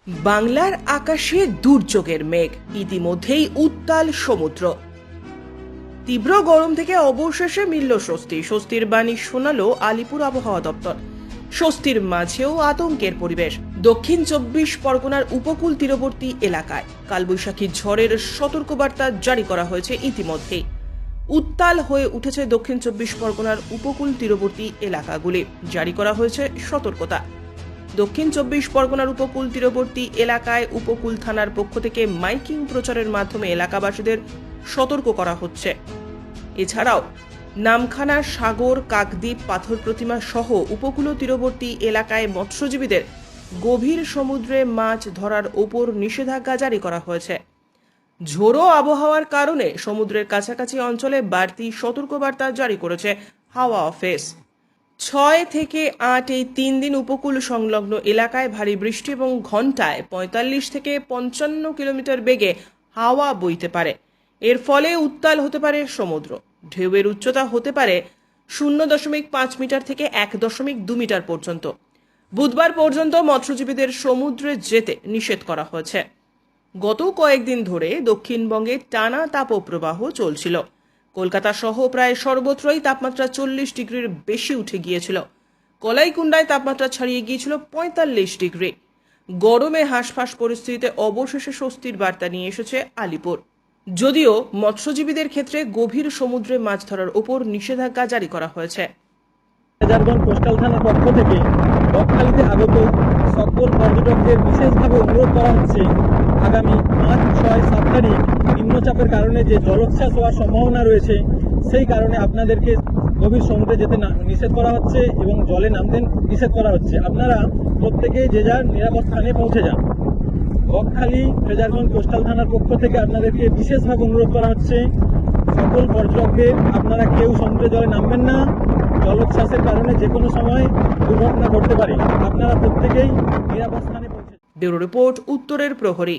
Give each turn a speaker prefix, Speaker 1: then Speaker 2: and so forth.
Speaker 1: বাংলার আকাশে দুর্যোগের মেঘ, ইতিমধ্যেই উত্তাল সমুদ্র। তীব্র গরম থেকে অবশেষে মিলল স্বস্তি। স্বস্তির বাণী শোনালো আলিপুর আবহাওয়া দপ্তর। স্বস্তির মাঝেও আতঙ্কের পরিবেশ দক্ষিণ 24 পরগনার উপকূল তীরবর্তী এলাকায়। কালবৈশাখী ঝড়ের সতর্কবার্তা জারি করা হয়েছে ইতিমধ্যেই। উত্তাল হয়ে উঠেছে দক্ষিণ 24 পরগনার উপকূল তীরবর্তী এলাকাগুলি। জারি করা হয়েছে সতর্কতা। দক্ষিণ 24 পরগনার উপকূল তীরবর্তী এলাকায় উপকূল থানার পক্ষ থেকে মাইকিং প্রচারের মাধ্যমে এলাকাবাসীদের সতর্ক করা হচ্ছে। এছাড়াও নামখানা, সাগর, কাকদ্বীপ, পাথর প্রতিমা সহ উপকূল তীরবর্তী এলাকায় মৎস্যজীবীদের গভীর সমুদ্রে মাছ ধরার ওপর নিষেধাজ্ঞা জারি করা হয়েছে। ঝোড়ো আবহাওয়ার কারণে সমুদ্রের কাছাকাছি অঞ্চলে বাড়তি সতর্কবার্তা জারি করেছে হাওয়া অফিস। 6 থেকে 8 এই 3 দিন উপকূল সংলগ্ন এলাকায় ভারী বৃষ্টি এবং ঘন্টায় 45 থেকে 55 কিলোমিটার বেগে হাওয়া বইতে পারে। এর ফলে উত্তাল হতে পারে সমুদ্র। ঢেউয়ের উচ্চতা হতে পারে 0.5 মিটার থেকে 1.2 মিটার পর্যন্ত। বুধবার পর্যন্ত মৎস্যজীবীদের সমুদ্রে যেতে নিষেধ করা হয়েছে। গত কয়েকদিন ধরে দক্ষিণবঙ্গে টানা তাপপ্রবাহ চলছিল। কলকাতা সহ প্রায় সর্বত্রই তাপমাত্রা 40 ডিগ্রির বেশি উঠে গিয়েছিল। কলাইকুণ্ডায় তাপমাত্রা ছাড়িয়ে গিয়েছিল 45 ডিগ্রি। গরমে হাঁসফাঁস পরিস্থিতিতে অবশেষে স্বস্তির বার্তা নিয়ে এসেছে আলিপুর। যদিও মৎস্যজীবীদের ক্ষেত্রে গভীর সমুদ্রে মাছ ধরার উপর নিষেধাজ্ঞা জারি করা হয়েছে।
Speaker 2: রাজারগঞ্জ কোস্টাল থানার পক্ষ থেকে বকখালিতে আগত সকল পর্যটকদের বিশেষভাবে অনুরোধ করা হচ্ছে, আগামী 5, 6, 7 তারিখ নিম্নচাপের কারণে যে জলোচ্ছ্বাস হওয়ার সম্ভাবনা রয়েছে, সেই কারণে আপনাদেরকে গভীর সমুদ্রে যেতে নিষেধ করা হচ্ছে এবং জলে নামতে নিষেধ করা হচ্ছে। আপনারা প্রত্যেকেই যে যার নিরাপদ স্থানে পৌঁছে যান। বকখালি রাজারগঞ্জ কোস্টাল থানার পক্ষ থেকে আপনাদেরকে বিশেষভাবে অনুরোধ করা হচ্ছে, সকল পর্যটকদের আপনারা কেউ সমুদ্রে জলে নামবেন না। জলোচ্ছ্বাসের কারণে যে কোনো সময় দুর্ঘটনা ঘটতে পারে। আপনারা প্রত্যেকেই নিরাপদ স্থানে পৌঁছে।
Speaker 1: ব্যুরো রিপোর্ট, উত্তরের প্রহরী।